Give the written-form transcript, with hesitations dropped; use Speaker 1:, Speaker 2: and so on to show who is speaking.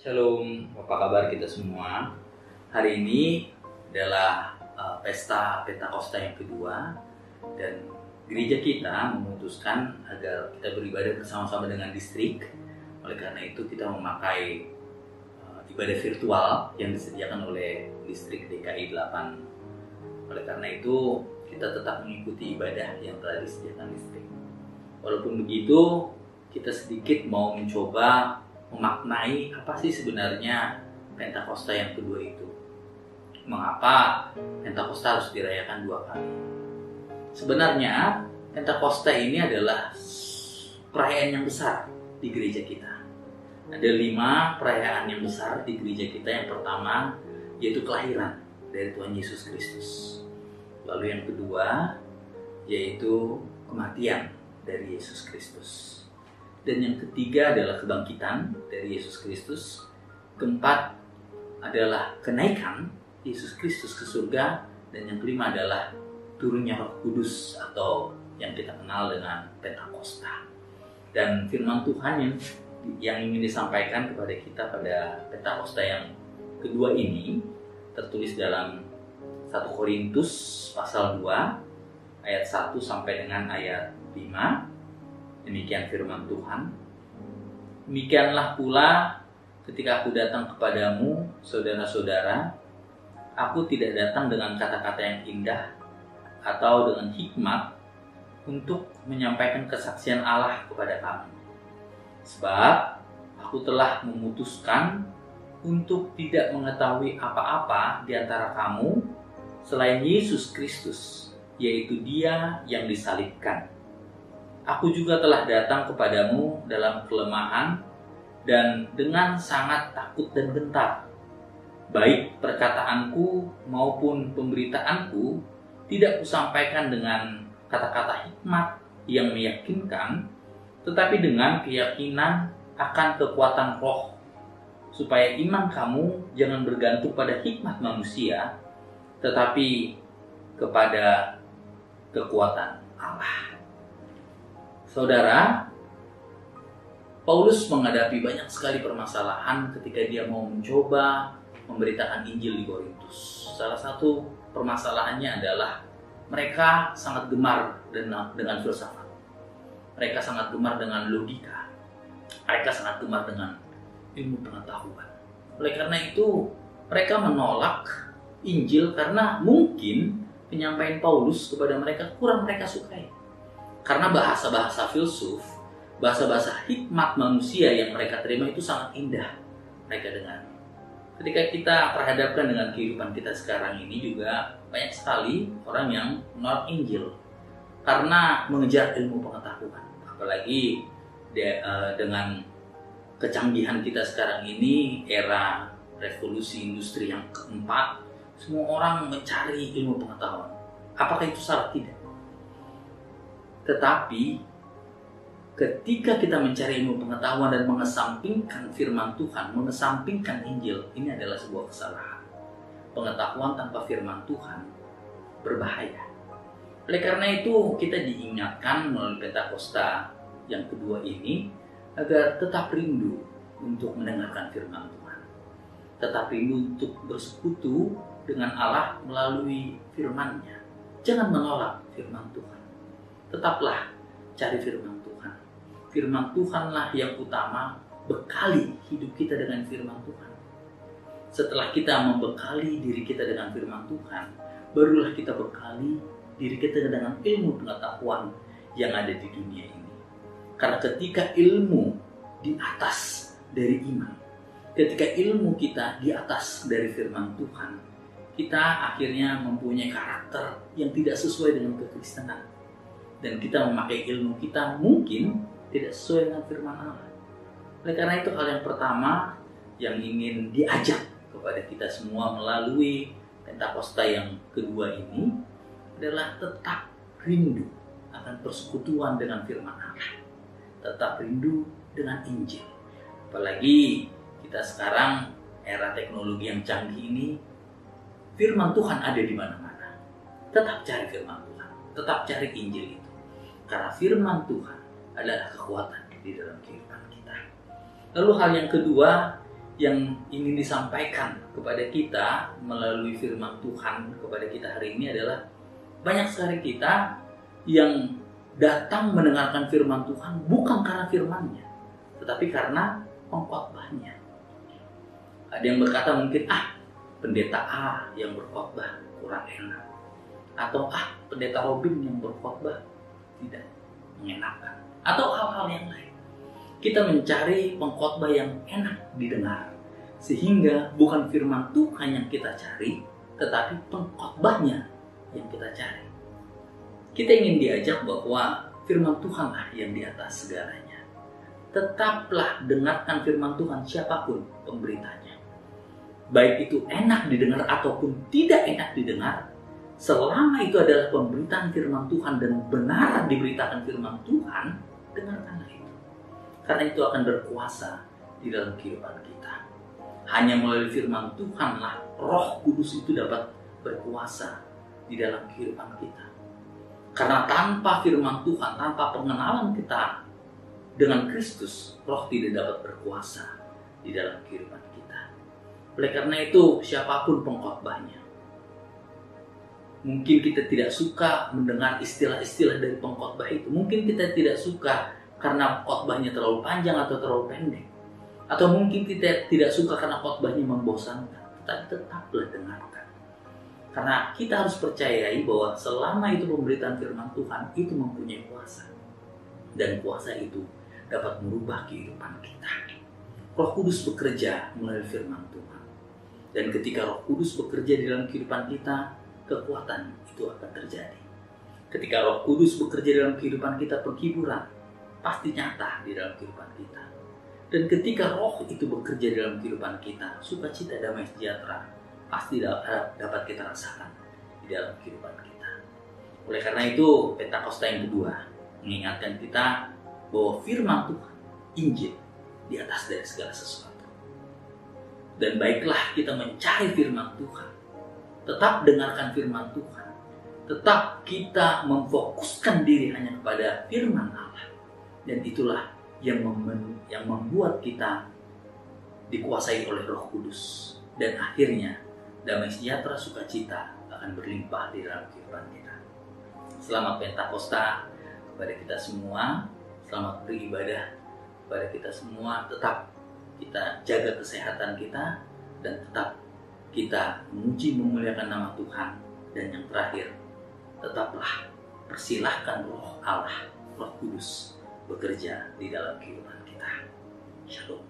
Speaker 1: Shalom, apa kabar kita semua? Hari ini adalah pesta Pentakosta yang kedua, dan gereja kita memutuskan agar kita beribadah bersama-sama dengan distrik. Oleh karena itu kita memakai ibadah virtual yang disediakan oleh distrik DKI 8. Oleh karena itu kita tetap mengikuti ibadah yang telah disediakan distrik. Walaupun begitu, kita sedikit mau mencoba memaknai apa sih sebenarnya Pentakosta yang kedua itu. Mengapa Pentakosta harus dirayakan dua kali? Sebenarnya Pentakosta ini adalah perayaan yang besar di gereja kita. Ada 5 perayaan yang besar di gereja kita. Yang pertama yaitu kelahiran dari Tuhan Yesus Kristus. Lalu yang kedua yaitu kematian dari Yesus Kristus. Dan yang ketiga adalah kebangkitan dari Yesus Kristus. Keempat adalah kenaikan Yesus Kristus ke surga. Dan yang kelima adalah turunnya Roh Kudus atau yang kita kenal dengan Pentakosta. Dan firman Tuhan yang ingin disampaikan kepada kita pada Pentakosta yang kedua ini tertulis dalam 1 Korintus pasal 2 ayat 1 sampai dengan ayat 5. Demikian firman Tuhan. Demikianlah pula ketika aku datang kepadamu, saudara-saudara, aku tidak datang dengan kata-kata yang indah atau dengan hikmat untuk menyampaikan kesaksian Allah kepada kamu. Sebab aku telah memutuskan untuk tidak mengetahui apa-apa di antara kamu selain Yesus Kristus, yaitu Dia yang disalibkan. Aku juga telah datang kepadamu dalam kelemahan dan dengan sangat takut dan gentar. Baik perkataanku maupun pemberitaanku tidak kusampaikan dengan kata-kata hikmat yang meyakinkan, tetapi dengan keyakinan akan kekuatan roh, supaya iman kamu jangan bergantung pada hikmat manusia, tetapi kepada kekuatan Allah. Saudara, Paulus menghadapi banyak sekali permasalahan ketika dia mau mencoba memberitakan Injil di Korintus. Salah satu permasalahannya adalah mereka sangat gemar dengan filsafat. Mereka sangat gemar dengan logika. Mereka sangat gemar dengan ilmu pengetahuan. Oleh karena itu, mereka menolak Injil karena mungkin penyampaian Paulus kepada mereka kurang mereka sukai. Karena bahasa-bahasa filsuf, bahasa-bahasa hikmat manusia yang mereka terima itu sangat indah mereka dengar. Ketika kita perhadapkan dengan kehidupan kita sekarang ini juga banyak sekali orang yang menolak Injil karena mengejar ilmu pengetahuan. Apalagi dengan kecanggihan kita sekarang ini, era revolusi industri yang keempat, semua orang mencari ilmu pengetahuan. Apakah itu salah? Tidak. Tetapi ketika kita mencari ilmu pengetahuan dan mengesampingkan firman Tuhan, mengesampingkan Injil, ini adalah sebuah kesalahan. Pengetahuan tanpa firman Tuhan berbahaya. Oleh karena itu kita diingatkan melalui Pentakosta yang kedua ini agar tetap rindu untuk mendengarkan firman Tuhan. Tetap rindu untuk bersekutu dengan Allah melalui firman-Nya. Jangan menolak firman Tuhan. Tetaplah cari firman Tuhan. Firman Tuhanlah yang utama, bekali hidup kita dengan firman Tuhan. Setelah kita membekali diri kita dengan firman Tuhan, barulah kita bekali diri kita dengan ilmu pengetahuan yang ada di dunia ini. Karena ketika ilmu di atas dari iman, ketika ilmu kita di atas dari firman Tuhan, kita akhirnya mempunyai karakter yang tidak sesuai dengan kekristenan. Dan kita memakai ilmu kita mungkin tidak sesuai dengan firman Allah. Oleh karena itu hal yang pertama yang ingin diajak kepada kita semua melalui Pentakosta yang kedua ini adalah tetap rindu akan persekutuan dengan firman Allah. Tetap rindu dengan Injil. Apalagi kita sekarang era teknologi yang canggih ini, firman Tuhan ada di mana-mana. Tetap cari firman Tuhan. Tetap cari Injil itu. Karena firman Tuhan adalah kekuatan di dalam kehidupan kita. Lalu hal yang kedua yang ingin disampaikan kepada kita melalui firman Tuhan kepada kita hari ini adalah banyak sekali kita yang datang mendengarkan firman Tuhan bukan karena firman-Nya, tetapi karena pengkhotbahnya. Ada yang berkata mungkin, pendeta A yang berkhotbah kurang enak, atau pendeta Robin yang berkhotbah tidak mengenakan, atau hal-hal yang lain. Kita mencari pengkhotbah yang enak didengar, sehingga bukan firman Tuhan yang kita cari, tetapi pengkhotbahnya yang kita cari. Kita ingin diajak bahwa firman Tuhanlah yang di atas segalanya. Tetaplah dengarkan firman Tuhan siapapun pemberitanya. Baik itu enak didengar ataupun tidak enak didengar, selama itu adalah pemberitaan firman Tuhan dan benar diberitakan firman Tuhan, dengarkanlah itu. Karena itu akan berkuasa di dalam kehidupan kita. Hanya melalui firman Tuhanlah Roh Kudus itu dapat berkuasa di dalam kehidupan kita. Karena tanpa firman Tuhan, tanpa pengenalan kita dengan Kristus, Roh tidak dapat berkuasa di dalam kehidupan kita. Oleh karena itu, siapapun pengkhotbahnya, mungkin kita tidak suka mendengar istilah-istilah dari pengkhotbah itu. Mungkin kita tidak suka karena khotbahnya terlalu panjang atau terlalu pendek. Atau mungkin kita tidak suka karena khotbahnya membosankan. Tetapi tetaplah dengarkan. Karena kita harus percayai bahwa selama itu pemberitaan firman Tuhan itu mempunyai kuasa. Dan kuasa itu dapat merubah kehidupan kita. Roh Kudus bekerja melalui firman Tuhan. Dan ketika Roh Kudus bekerja di dalam kehidupan kita, kekuatan itu akan terjadi. Ketika Roh Kudus bekerja dalam kehidupan kita, penghiburan pasti nyata di dalam kehidupan kita. Dan ketika Roh itu bekerja dalam kehidupan kita, sukacita, damai sejahtera pasti dapat kita rasakan di dalam kehidupan kita. Oleh karena itu, Pentakosta yang kedua mengingatkan kita bahwa firman Tuhan, Injil, di atas dari segala sesuatu. Dan baiklah kita mencari firman Tuhan. Tetap dengarkan firman Tuhan. Tetap kita memfokuskan diri hanya kepada firman Allah. Dan itulah yang membuat kita dikuasai oleh Roh Kudus. Dan akhirnya damai sejahtera, sukacita akan berlimpah di dalam kehidupan kita. Selamat Pentakosta kepada kita semua. Selamat beribadah kepada kita semua. Tetap kita jaga kesehatan kita dan tetap kita memuji memuliakan nama Tuhan. Dan yang terakhir, tetaplah persilahkan Roh Allah, Roh Kudus bekerja di dalam kehidupan kita. Shalom.